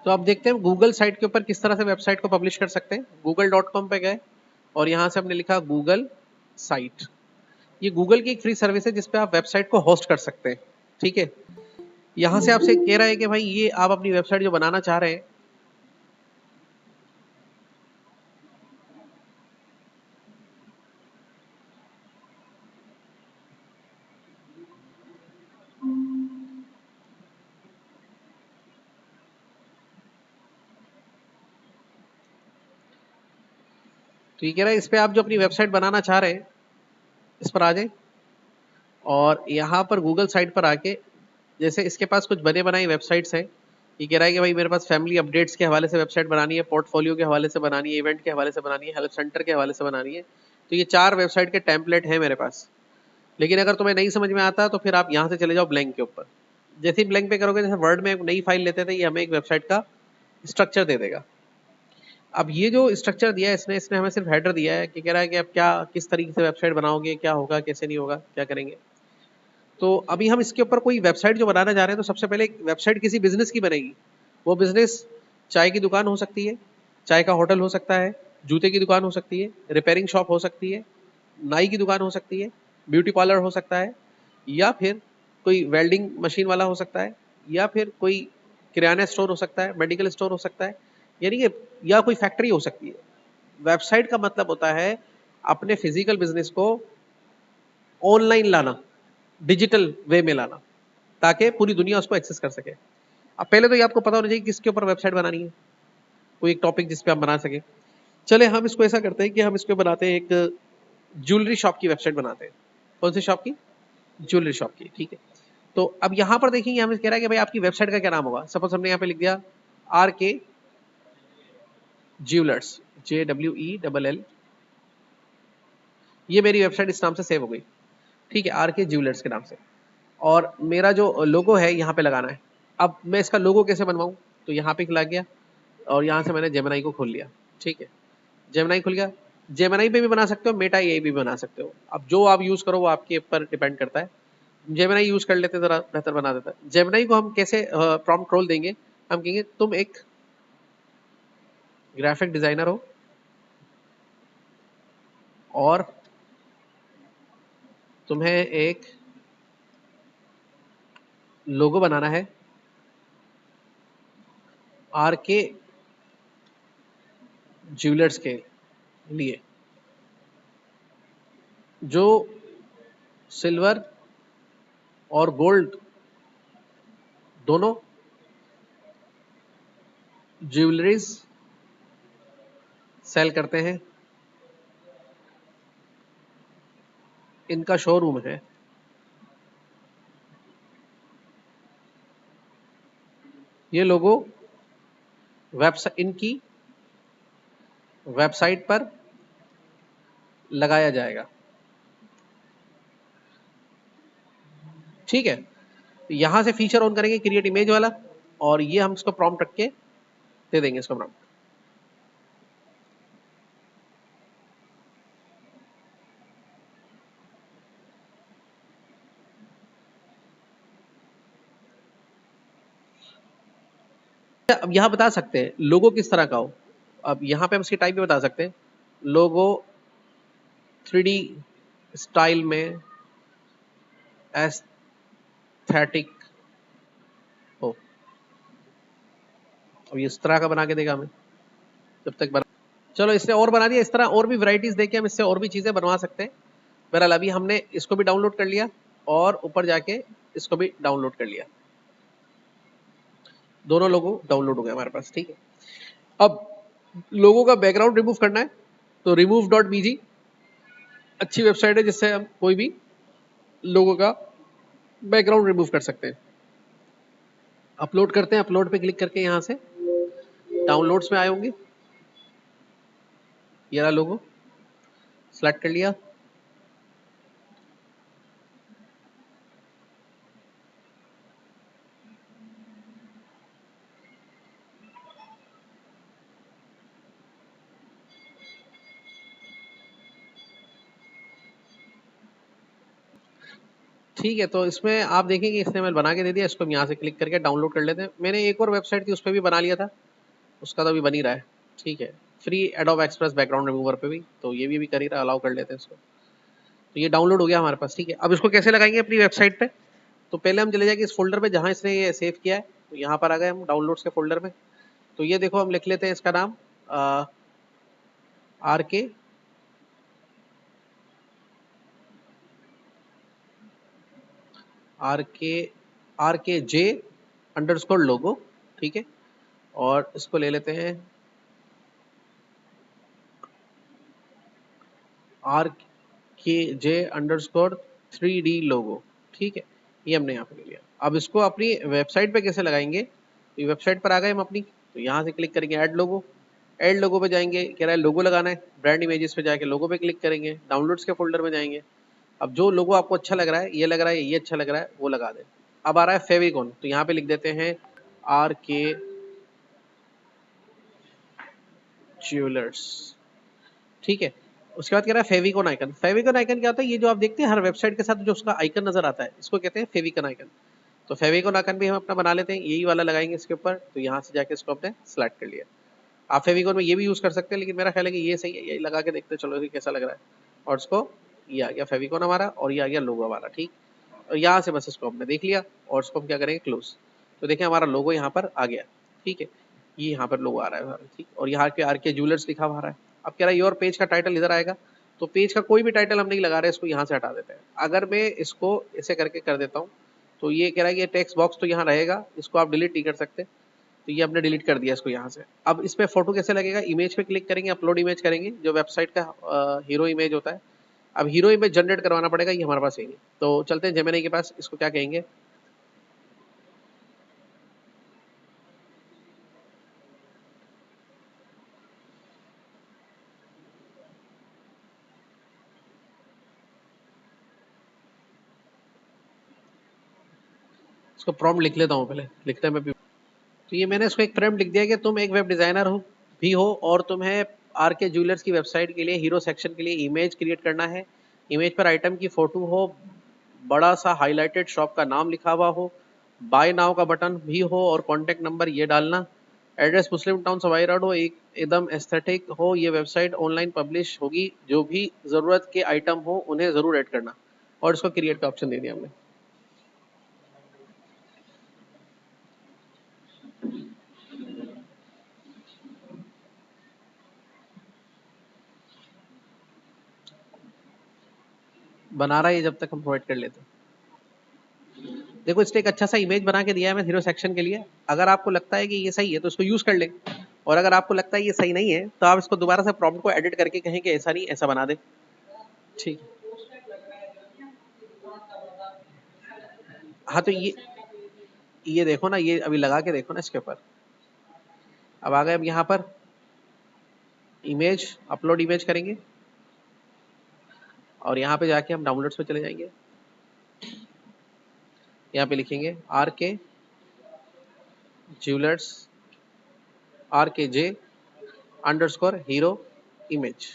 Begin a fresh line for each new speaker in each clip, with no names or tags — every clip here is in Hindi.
तो आप देखते हैं गूगल साइट के ऊपर किस तरह से वेबसाइट को पब्लिश कर सकते हैं। google.com पे गए और यहाँ से हमने लिखा गूगल साइट। ये गूगल की एक फ्री सर्विस है जिसपे आप वेबसाइट को होस्ट कर सकते हैं। ठीक है, यहाँ से आपसे कह रहा है कि भाई ये आप अपनी वेबसाइट जो बनाना चाह रहे हैं, तो ये कह रहा है इस पे आप जो अपनी वेबसाइट बनाना चाह रहे हैं इस पर आ जाए और यहाँ पर गूगल साइट पर आके, जैसे इसके पास कुछ बने बनाई वेबसाइट्स हैं, ये कह रहा है कि भाई मेरे पास फैमिली अपडेट्स के हवाले से वेबसाइट बनानी है, पोर्टफोलियो के हवाले से बनानी है, इवेंट के हवाले से बनानी है, हेल्प सेंटर के हवाले से बनानी है। तो ये 4 वेबसाइट के टेम्पलेट हैं मेरे पास। लेकिन अगर तुम्हें नहीं समझ में आता तो फिर आप यहाँ से चले जाओ ब्लैंक के ऊपर। जैसे ही ब्लैंक पे करोगे, जैसे वर्ड में एक नई फाइल लेते थे, ये हमें एक वेबसाइट का स्ट्रक्चर दे देगा। अब ये जो स्ट्रक्चर दिया है इसने इसने हमें सिर्फ हेडर दिया है कि कह रहा है कि अब क्या किस तरीके से वेबसाइट बनाओगे, क्या होगा, कैसे नहीं होगा, क्या करेंगे। तो अभी हम इसके ऊपर कोई वेबसाइट जो बनाना चाह रहे हैं, तो सबसे पहले एक वेबसाइट किसी बिजनेस की बनेगी। वो बिजनेस चाय की दुकान हो सकती है, चाय का होटल हो सकता है, जूते की दुकान हो सकती है, रिपेयरिंग शॉप हो सकती है, नाई की दुकान हो सकती है, ब्यूटी पार्लर हो सकता है, या फिर कोई वेल्डिंग मशीन वाला हो सकता है, या फिर कोई किराना स्टोर हो सकता है, मेडिकल स्टोर हो सकता है, यानी कि या कोई फैक्ट्री हो सकती है। वेबसाइट का मतलब होता है अपने फिजिकल बिजनेस को ऑनलाइन लाना, डिजिटल वे में लाना, ताकि पूरी दुनिया उसको एक्सेस कर सके। अब पहले तो ये आपको पता होना चाहिए किसके ऊपर वेबसाइट बनानी है, कोई एक टॉपिक जिस पे हम बना सके। चले हम इसको ऐसा करते हैं कि हम इसको बनाते हैं एक ज्वेलरी शॉप की वेबसाइट बनाते हैं। कौन सी शॉप की? ज्वेलरी शॉप की। ठीक है, तो अब यहाँ पर देखेंगे हमें कह रहा है कि भाई आपकी वेबसाइट का क्या नाम होगा। सपोज हमने यहाँ पे लिख दिया आर के ज्वेलर्स, JWELL, ये मेरी वेबसाइट इस नाम से सेव हो गई। ठीक है, आर के ज्वेलर्स के नाम से। और मेरा जो लोगो है यहाँ पे लगाना है। अब मैं इसका लोगो कैसे बनवाऊं, तो यहाँ पे लग गया और यहाँ से मैंने जेमिनाई को खोल लिया। ठीक है, जेमिनाई खुल गया। जेमिनाई पे भी बना सकते हो, मेटा ए भी बना सकते हो। अब जो आप यूज करो वो आपके ऊपर डिपेंड करता है। जेमिनाई यूज कर लेते जरा बेहतर बना देता है। जेमिनाई को हम कैसे प्रॉम्प्ट रोल देंगे, हम कहेंगे तुम एक ग्राफिक डिजाइनर हो और तुम्हें एक लोगो बनाना है आर के ज्वेलर्स के लिए, जो सिल्वर और गोल्ड दोनों ज्वेलरीज सेल करते हैं, इनका शोरूम है। ये लोगो वेबसाइट इनकी वेबसाइट पर लगाया जाएगा। ठीक है, यहां से फीचर ऑन करेंगे क्रिएट इमेज वाला, और ये हम इसको प्रॉम्प्ट रख के दे देंगे इसको प्रॉम्प्ट। अब यहाँ बता सकते हैं लोगो किस तरह का हो। अब यहाँ पे हम इसकी टाइप भी बता सकते हैं, लोगो 3D स्टाइल में एस्थेटिक हो। अब ये इस तरह का बना के देगा हमें जब तक बना। चलो इसने और बना दिया। इस तरह और भी वैरायटीज देके हम इससे और भी चीजें बनवा सकते हैं। बहरहाल अभी हमने इसको भी डाउनलोड कर लिया और ऊपर जाके इसको भी डाउनलोड कर लिया। दोनों लोगो डाउनलोड हो गए हमारे पास। ठीक है, अब लोगों का बैकग्राउंड रिमूव करना है तो remove.bg अच्छी वेबसाइट है जिससे हम कोई भी लोगों का बैकग्राउंड रिमूव कर सकते हैं। अपलोड करते हैं, अपलोड पे क्लिक करके यहाँ से डाउनलोड्स में आए होंगे, ये रहा लोगो, सेलेक्ट कर लिया। ठीक है, तो इसमें आप देखेंगे इसने मैंने बना के दे दिया, इसको हम यहाँ से क्लिक करके डाउनलोड कर लेते हैं। मैंने एक और वेबसाइट थी उस पर भी बना लिया था, उसका तो अभी बन ही रहा है। ठीक है, free adobe express background remover पे भी, तो ये भी अभी कर ही रहा, अलाउ कर लेते हैं इसको। तो ये डाउनलोड हो गया हमारे पास। ठीक है, अब इसको कैसे लगाएंगे अपनी वेबसाइट पे? तो पहले हम चले जाएंगे इस फोल्डर पे जहाँ इसने ये सेव किया है, तो यहाँ पर आ गए हम डाउनलोड्स के फोल्डर में। तो ये देखो हम लिख लेते हैं इसका नाम आर के आर के आर के जे अंडरस्कोर लोगो। ठीक है, और इसको ले लेते हैं आर के जे अंडरस्कोर 3D लोगो। ठीक है, ये हमने यहाँ पे ले लिया। अब इसको अपनी वेबसाइट पे कैसे लगाएंगे? तो वेबसाइट पर आ गए हम अपनी, तो यहाँ से क्लिक करेंगे ऐड लोगो। ऐड लोगो पे जाएंगे, कह रहा है लोगो लगाना है, ब्रांड इमेजेस पे जाके लोगो पे क्लिक करेंगे, डाउनलोड्स के फोल्डर में जाएंगे। अब जो लोगो आपको अच्छा लग रहा है, ये लग रहा है, ये अच्छा लग रहा है, वो लगा दें। अब आ रहा है फेविकॉन, तो यहाँ पे लिख देते हैं आर के ज्वेलर्स। ठीक है, उसके बाद कह रहा है फेविकॉन आइकन। फेविकॉन आइकन क्या होता है? ये जो आप देखते हैं हर वेबसाइट के साथ जो उसका आइकन नजर आता है, इसको कहते हैं फेविकॉन आइकन। तो फेविकॉन आइकन भी हम अपना बना लेते हैं, यही वाला लगाएंगे इसके ऊपर। तो यहाँ से जाके इसको अपने सिलेक्ट कर लिया। आप फेविकॉन में ये भी यूज कर सकते हैं, लेकिन मेरा ख्याल है कि ये सही है, यही लगा के देखते हैं, चलो कैसा लग रहा है। और इसको, ये आ गया फेविकॉन हमारा, और ये आ गया लोगो हमारा। ठीक, और यहाँ से बस इसको हमने देख लिया, और इसको हम क्या करेंगे, क्लोज। तो देखें हमारा लोगो यहाँ पर आ गया। ठीक है, ये यहाँ पर लोगो आ रहा है। ठीक, और यहाँ के आर के ज्वेलर्स लिखा हुआ आ रहा है। अब कह रहा है योर पेज का टाइटल इधर आएगा। तो पेज का कोई भी टाइटल हम नहीं लगा रहे, इसको यहाँ से हटा देते हैं। अगर मैं इसको ऐसे करके कर देता हूँ, तो ये कह रहा है कि ये टेक्स्ट बॉक्स तो यहाँ रहेगा, इसको आप डिलीट नहीं कर सकते। तो ये हमने डिलीट कर दिया इसको यहाँ से। अब इस पे फोटो कैसे लगेगा? इमेज पे क्लिक करेंगे, अपलोड इमेज करेंगे, जो वेबसाइट का हीरो इमेज होता है। अब हीरो इमेज जनरेट करवाना पड़ेगा, ये हमारे पास है नहीं। तो चलते हैं जेमिनी के पास, इसको क्या कहेंगे, इसको प्रॉम्प्ट लिख लेता हूँ पहले, लिखने में भी। तो ये मैंने इसको एक प्रॉम्प्ट लिख दिया कि तुम एक वेब डिजाइनर हो भी हो, और तुम्हें आर के ज्वेलर्स की वेबसाइट के लिए हीरो सेक्शन के लिए इमेज क्रिएट करना है। इमेज पर आइटम की फोटो हो, बड़ा सा हाईलाइटेड शॉप का नाम लिखा हुआ हो, बाय नाउ का बटन भी हो, और कॉन्टेक्ट नंबर ये डालना। एड्रेस मुस्लिम टाउन सवाई रोड हो, एक एकदम एस्थेटिक हो, ये वेबसाइट ऑनलाइन पब्लिश होगी, जो भी जरूरत के आइटम हो उन्हें जरूर ऐड करना। और इसको क्रिएट का ऑप्शन दे दिया हमने। बना रहा है ये जब तक हम प्रोवाइड कर लेते हैं। देखो इसने एक अच्छा सा इमेज बना के दिया है मैं हीरो सेक्शन के लिए। अगर आपको लगता है कि ये सही है तो इसको यूज कर ले, और अगर आपको लगता है ये सही नहीं है तो आप इसको दोबारा से प्रॉम्प्ट को एडिट करके कहें कि ऐसा नहीं, ऐसा बना दे। ठीक, हाँ तो ये देखो ना, ये अभी लगा के देखो ना इसके ऊपर। अब आ गए अब यहाँ पर इमेज, अपलोड इमेज करेंगे, और यहाँ पे जाके हम डाउनलोड्स पे चले जाएंगे। यहाँ पे लिखेंगे आर के ज्वेलर्स, आर के जे अंडरस्कोर हीरो इमेज।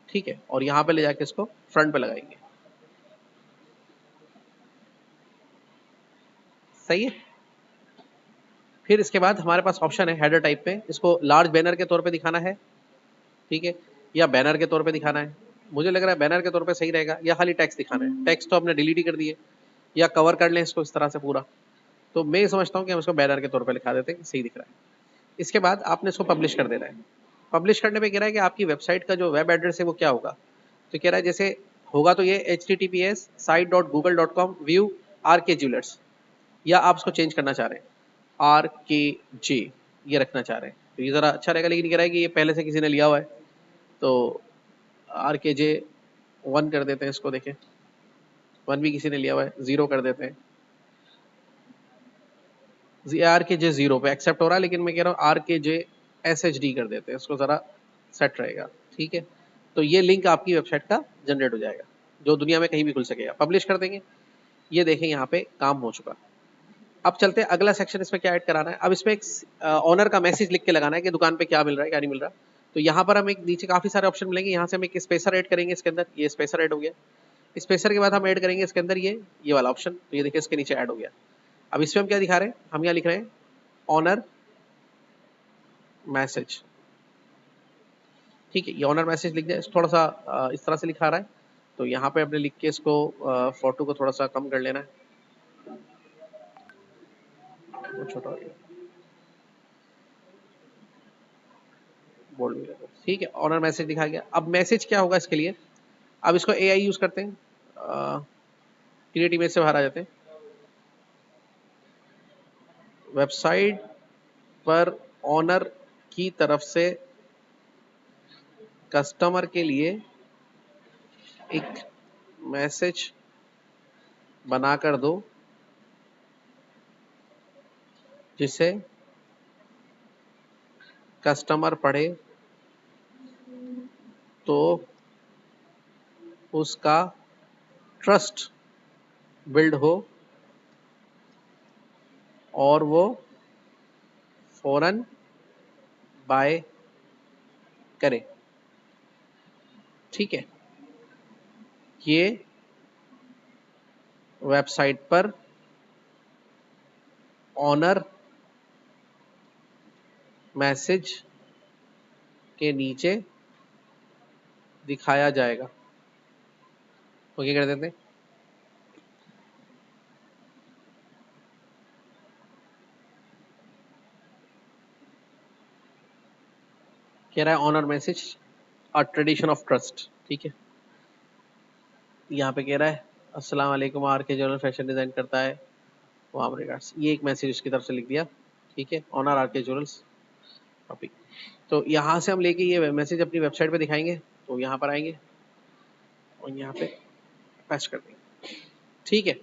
ठीक है, और यहाँ पे ले जाके इसको फ्रंट पे लगाएंगे। सही है। फिर इसके बाद हमारे पास ऑप्शन है हेडर टाइप पे, इसको लार्ज बैनर के तौर पे दिखाना है, ठीक है, या बैनर के तौर पे दिखाना है। मुझे लग रहा है बैनर के तौर पे सही रहेगा, या खाली टेक्स्ट दिखाना है। टेक्स्ट तो हमने डिलीट ही कर दिए, या कवर कर लें इसको इस तरह से पूरा। तो मैं समझता हूँ कि हम इसको बैनर के तौर पे लिखा देते हैं, सही दिख रहा है। इसके बाद आपने इसको पब्लिश कर देना है। पब्लिश करने पे कह रहा है कि आपकी वेबसाइट का जो वेब एड्रेस है वो क्या होगा। तो कह रहा है जैसे होगा तो ये https site.google.com व्यू आर के ज्वेलर्स, या आप इसको चेंज करना चाह रहे हैं आर के जे, ये रखना चाह रहे हैं, तो ये ज़रा अच्छा रहेगा। लेकिन कह रहा है कि ये पहले से किसी ने लिया हुआ है, तो आर के जे 1 कर देते हैं इसको। देखें 1 भी किसी ने लिया हुआ है, 0 कर देते हैं। आर के जे 0 पे एक्सेप्ट हो रहा है, लेकिन मैं कह रहा हूँ आर के जे SHD कर देते हैं इसको, ज़रा सेट रहेगा। ठीक है, तो ये लिंक आपकी वेबसाइट का जनरेट हो जाएगा, जो दुनिया में कहीं भी खुल सकेगा। पब्लिश कर देंगे, ये देखें यहाँ पे काम हो चुका। अब चलते हैं अगला सेक्शन, इसमें क्या ऐड कराना है। अब इसमें एक ऑनर का मैसेज लिख के लगाना है कि दुकान पे क्या मिल रहा है क्या नहीं मिल रहा। तो यहाँ पर हम एक नीचे काफी सारे ऑप्शन मिलेंगे, यहाँ से हम एक स्पेसर ऐड करेंगे इसके अंदर। ये स्पेसर ऐड हो गया। स्पेसर के बाद हम ऐड करेंगे इसके अंदर ये वाला ऑप्शन, तो ये देखिए इसके नीचे ऐड हो गया। अब इसमें हम क्या दिखा रहे हैं, हम यहाँ लिख रहे हैं ऑनर मैसेज। ठीक है, ये ऑनर मैसेज लिख दिया, थोड़ा सा इस तरह से लिखा रहा है, तो यहाँ पे अपने लिख के इसको फोटो को थोड़ा सा कम कर लेना है, वो छोटा हो गया, बोल्ड भी रखो। ठीक है, ऑनर मैसेज दिखा गया। अब मैसेज क्या होगा इसके लिए, अब इसको एआई यूज करते हैं, क्रिएट इमेज से बाहर आ जाते हैं। वेबसाइट पर ऑनर की तरफ से कस्टमर के लिए एक मैसेज बनाकर दो जिसे कस्टमर पढ़े तो उसका ट्रस्ट बिल्ड हो और वो फौरन बाय करे। ठीक है, ये वेबसाइट पर ऑनर मैसेज के नीचे दिखाया जाएगा। ओके कर देते हैं। कह रहा है honour message a tradition of trust. ठीक है, यहाँ पे कह रहा है अस्सलाम वालेकुम, आर के ज्वेलर फैशन डिजाइन करता है, वाम रिगार्ड्स, ये एक मैसेज उसकी तरफ से लिख दिया। ठीक है, ऑनर आर के ज्वेलर्स टॉपिक। तो यहाँ से हम लेके ये मैसेज अपनी वेबसाइट पे दिखाएंगे, तो यहाँ पर आएंगे और यहाँ पे पैच कर देंगे। ठीक है,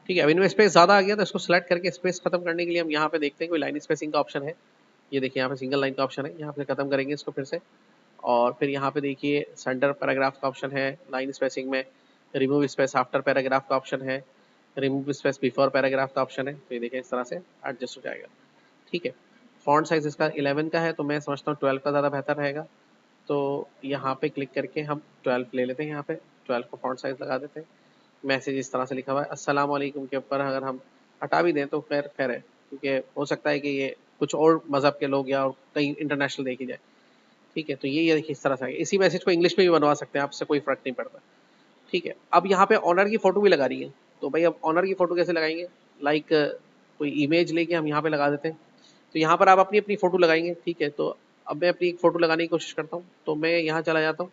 ठीक है। अब इनमें स्पेस ज़्यादा आ गया, तो इसको सेलेक्ट करके स्पेस खत्म करने के लिए हम यहाँ पे देखते हैं कोई लाइन स्पेसिंग का ऑप्शन है। ये देखिए यहाँ पे सिंगल लाइन का ऑप्शन है, यहाँ पे खत्म करेंगे इसको फिर से। और फिर यहाँ पे देखिए सेंटर पैराग्राफ का ऑप्शन है, लाइन स्पेसिंग में रिमूव स्पेस आफ्टर पैराग्राफ का ऑप्शन है, रिमूव स्पेस बिफोर पैराग्राफ का ऑप्शन है। तो ये देखिए इस तरह से एडजस्ट हो जाएगा। ठीक है, फॉन्ट साइज इसका 11 का है, तो मैं समझता हूँ 12 का ज़्यादा बेहतर रहेगा। तो यहाँ पे क्लिक करके हम 12 ले लेते हैं, यहाँ पे 12 को फॉन्ट साइज लगा देते हैं। मैसेज इस तरह से लिखा हुआ है, अस्सलाम वालेकुम के ऊपर अगर हम हटा भी दें तो खैर खैर है, क्योंकि हो सकता है कि ये कुछ और मज़हब के लोग या और कहीं इंटरनेशनल देखी जाए। ठीक है, तो ये देखिए इस तरह से इसी मैसेज को इंग्लिश में भी बनवा सकते हैं, आपसे कोई फ़र्क नहीं पड़ता। ठीक है, अब यहाँ पे ऑनर की फ़ोटो भी लगा रही है, तो भाई अब ऑनर की फ़ोटो कैसे लगाएंगे, लाइक कोई इमेज लेके हम यहाँ पे लगा देते हैं। तो यहाँ पर आप अपनी अपनी फ़ोटो लगाएंगे। ठीक है, तो अब मैं अपनी एक फ़ोटो लगाने की कोशिश करता हूँ, तो मैं यहाँ चला जाता हूँ,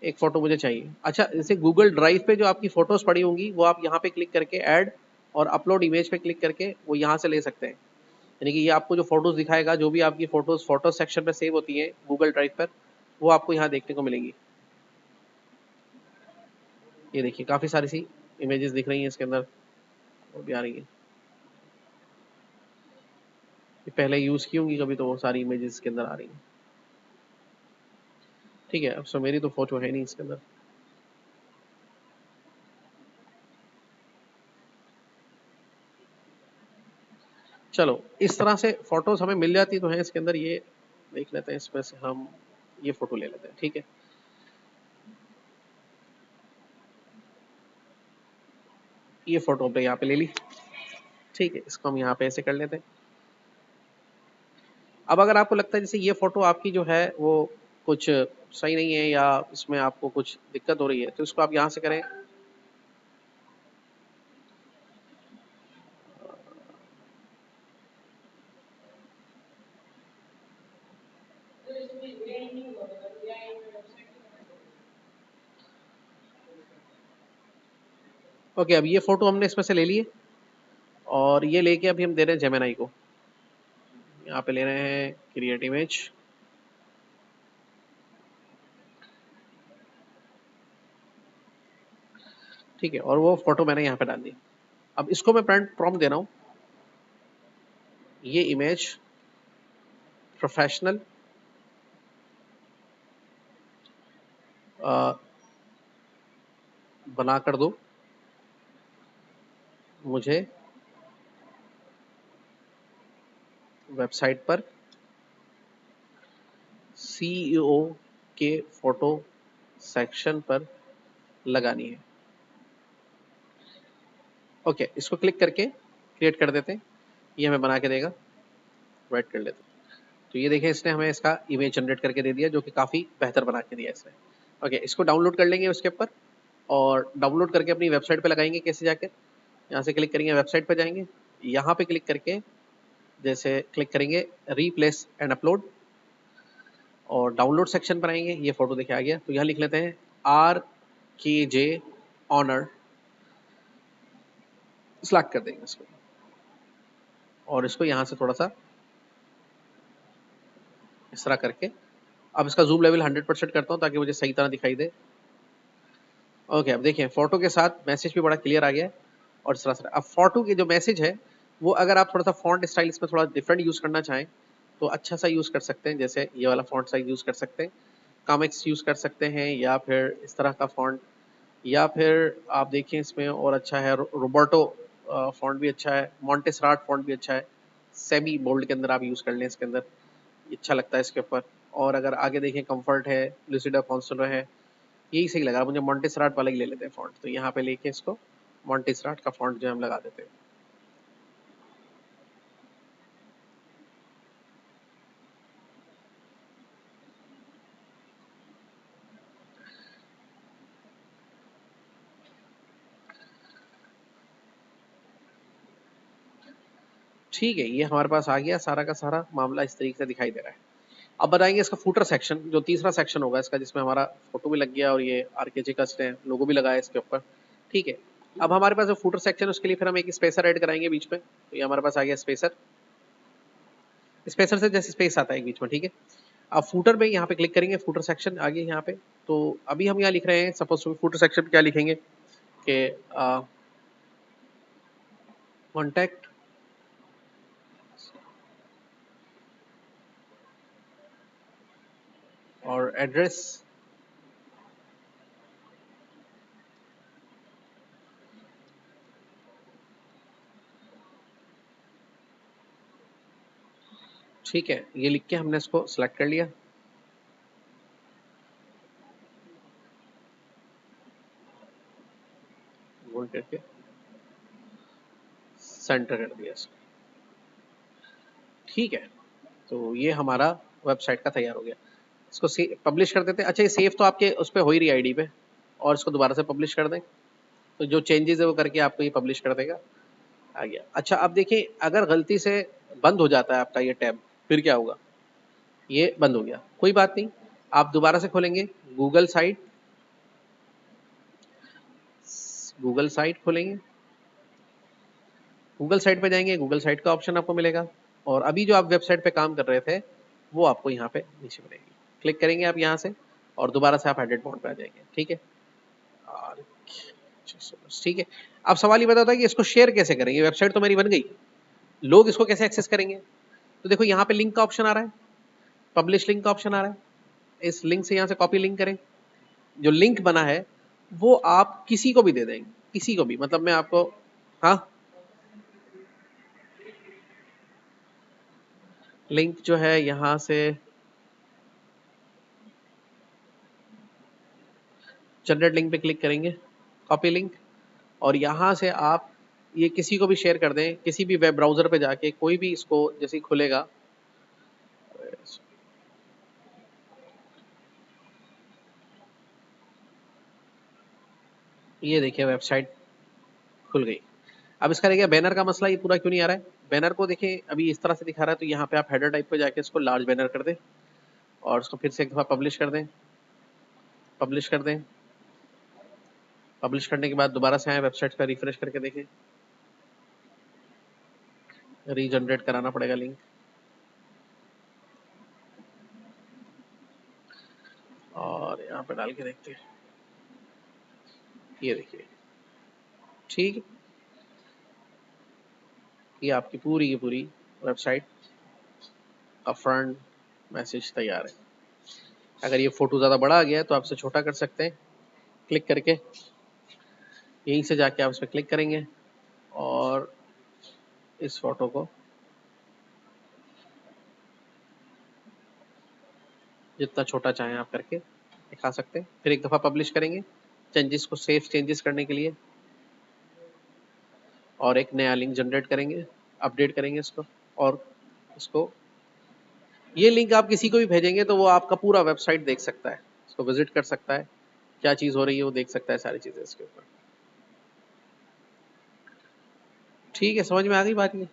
एक फ़ोटो मुझे चाहिए। अच्छा, जैसे गूगल ड्राइव पे जो आपकी फ़ोटोज़ पड़ी होंगी वो आप यहाँ पे क्लिक करके ऐड और अपलोड इमेज पे क्लिक करके वो यहाँ से ले सकते हैं। यानी कि ये आपको जो फ़ोटोज़ दिखाएगा, जो भी आपकी फ़ोटोज़ फ़ोटो सेक्शन में सेव होती हैं गूगल ड्राइव पर, वो आपको यहाँ देखने को मिलेंगी। ये देखिए काफ़ी सारी सी इमेजेस दिख रही हैं इसके अंदर, वो भी आ रही हैं। ये पहले यूज़ की होंगी कभी, तो वो सारी इमेजेस इसके अंदर आ रही हैं। ठीक है, अब सो मेरी तो फ़ोटो है नहीं इसके अंदर। चलो, इस तरह से फ़ोटोज़ हमें मिल जाती तो हैं इसके अंदर। ये देख लेते हैं, इसमें से हम ये फ़ोटो ले लेते हैं। ठीक है, ये फ़ोटो पे यहाँ पे ले ली। ठीक है, इसको हम यहाँ पे ऐसे कर लेते हैं। अब अगर आपको लगता है जैसे ये फ़ोटो आपकी जो है वो कुछ सही नहीं है या इसमें आपको कुछ दिक्कत हो रही है, तो इसको आप यहाँ से करें। ओके, अब ये फ़ोटो हमने इसमें से ले ली है और ये लेके अभी हम दे रहे हैं जेमिनी को। यहाँ पे ले रहे हैं क्रिएट इमेज। ठीक है, और वो फ़ोटो मैंने यहाँ पे डाल दी। अब इसको मैं प्रॉम्प्ट दे रहा हूँ, ये इमेज प्रोफेशनल बना कर दो मुझे वेबसाइट पर सीईओ के फोटो सेक्शन पर लगानी है। ओके, इसको क्लिक करके क्रिएट कर देते हैं। ये हमें बना के देगा, वेट कर लेते हैं। तो ये देखिए, इसने हमें इसका इमेज जनरेट करके दे दिया, जो कि काफ़ी बेहतर बना के दिया इसने। ओके, इसको डाउनलोड कर लेंगे उसके ऊपर, और डाउनलोड करके अपनी वेबसाइट पे लगाएंगे। कैसे जाकर, यहाँ से क्लिक करेंगे, वेबसाइट पे जाएंगे, यहाँ पे क्लिक करके जैसे क्लिक करेंगे रीप्लेस एंड अपलोड, और डाउनलोड सेक्शन पर आएंगे। ये फोटो देखिए आ गया, तो यहाँ लिख लेते हैं RKJ ऑनर, सिलेक्ट कर देंगे इसको, और इसको यहाँ से थोड़ा सा इस तरह करके, अब इसका जूम लेवल 100% करता हूँ ताकि मुझे सही तरह दिखाई दे। ओके, अब देखिए फोटो के साथ मैसेज भी बड़ा क्लियर आ गया है, और इस तरह से अब फोटो की जो मैसेज है वो, अगर आप थोड़ा सा फॉन्ट स्टाइल इसमें थोड़ा डिफरेंट यूज करना चाहें तो अच्छा सा यूज कर सकते हैं। जैसे ये वाला फॉन्ट साइज यूज कर सकते हैं, कॉमिक्स यूज कर सकते हैं, या फिर इस तरह का फॉन्ट, या फिर आप देखिए इसमें और अच्छा है रोबर्टो फॉन्ट भी अच्छा है, मॉन्टेसराट फॉन्ट भी अच्छा है, सेमी बोल्ड के अंदर आप यूज कर लें, इसके अंदर अच्छा लगता है इसके ऊपर। और अगर आगे देखें कंफर्ट है, लुसिडा कॉन्सोलर है, यही सही लगा मुझे, मॉन्टेसराट वाला ही ले लेते हैं फॉन्ट। तो यहाँ पे लेके इसको मॉन्टेसराट का फॉन्ट जो हम लगा देते हैं। ठीक है, ये हमारे पास आ गया, सारा का सारा मामला इस तरीके से दिखाई दे रहा है। अब बताएंगे इसका फूटर सेक्शन, जो तीसरा सेक्शन होगा इसका, जिसमें हमारा फोटो भी लग गया और ये आरकेजी का लोगो भी लगाया इसके ऊपर। ठीक है, अब हमारे पास जो फूटर सेक्शन है उसके लिए फिर हम एक स्पेसर ऐड कराएंगे बीच में। तो ये हमारे पास आ गया स्पेसर, स्पेसर से जैसे स्पेस आता है बीच में। ठीक है, अब फूटर में यहाँ पे क्लिक करेंगे, फूटर सेक्शन आ गया यहाँ पे। तो अभी हम यहाँ लिख रहे हैं, सपोज फूटर सेक्शन क्या लिखेंगे कि कॉन्टैक्ट और एड्रेस, ठीक है, ये लिख के हमने इसको सिलेक्ट कर लिया, गोल करके सेंटर कर दिया इसको। ठीक है, तो ये हमारा वेबसाइट का तैयार हो गया। इसको पब्लिश कर देते हैं। अच्छा, ये सेव तो आपके उस पर हो ही रही आईडी पे, और इसको दोबारा से पब्लिश कर दें, तो जो चेंजेस है वो करके आपको ये पब्लिश कर देगा। आ गया। अच्छा, अब देखिए अगर गलती से बंद हो जाता है आपका ये टैब, फिर क्या होगा? ये बंद हो गया, कोई बात नहीं, आप दोबारा से खोलेंगे गूगल साइट, गूगल साइट खोलेंगे, गूगल साइट पे जाएंगे, गूगल साइट का ऑप्शन आपको मिलेगा, और अभी जो आप वेबसाइट पे काम कर रहे थे वो आपको यहाँ पे नीचे मिलेगी। क्लिक करेंगे आप यहाँ से, और दोबारा से आप एडिट मोड पे आ जाएंगे। ठीक है, और ठीक है, अब सवाल ये बताता है कि इसको शेयर कैसे करेंगे। वेबसाइट तो मेरी बन गई, लोग इसको कैसे एक्सेस करेंगे? तो देखो यहाँ पे लिंक का ऑप्शन आ रहा है, पब्लिश लिंक का ऑप्शन आ रहा है, इस लिंक से यहाँ से कॉपी लिंक करें। जो लिंक बना है वो आप किसी को भी दे देंगे, किसी को भी, मतलब मैं आपको, हाँ, लिंक जो है यहाँ से जनरेट लिंक पे क्लिक करेंगे, कॉपी लिंक, और यहाँ से आप ये किसी को भी शेयर कर दें, किसी भी वेब ब्राउजर पे जाके कोई भी इसको जैसे ही खुलेगा, ये देखिए वेबसाइट खुल गई। अब इसका देखिए बैनर का मसला ये पूरा क्यों नहीं आ रहा है। बैनर को देखिए अभी इस तरह से दिखा रहा है, तो यहाँ पे आप हेडर टाइप पे जाके इसको लार्ज बैनर कर दें, और उसको फिर से एक दफा पब्लिश कर दें, पब्लिश कर दें। पब्लिश करने के बाद दोबारा से आए, वेबसाइट का रिफ्रेश करके देखें, रीजनरेट कराना पड़ेगा लिंक, और यहाँ पे डाल के देखते हैं, ये देखिए। ठीक है, ये आपकी पूरी की पूरी वेबसाइट का फ्रंट मैसेज तैयार है। अगर ये फोटो ज़्यादा बड़ा आ गया है तो आप इसे छोटा कर सकते हैं, क्लिक करके, यहीं से जाके आप इस पर क्लिक करेंगे, और इस फोटो को जितना छोटा चाहें आप करके दिखा सकते हैं। फिर एक दफ़ा पब्लिश करेंगे चेंजेस को, सेफ चेंजेस करने के लिए, और एक नया लिंक जनरेट करेंगे, अपडेट करेंगे इसको, और इसको, ये लिंक आप किसी को भी भेजेंगे तो वो आपका पूरा वेबसाइट देख सकता है, इसको विजिट कर सकता है, क्या चीज़ हो रही है वो देख सकता है, सारी चीज़ें इसके ऊपर। ठीक है, समझ में आ गई बात ये?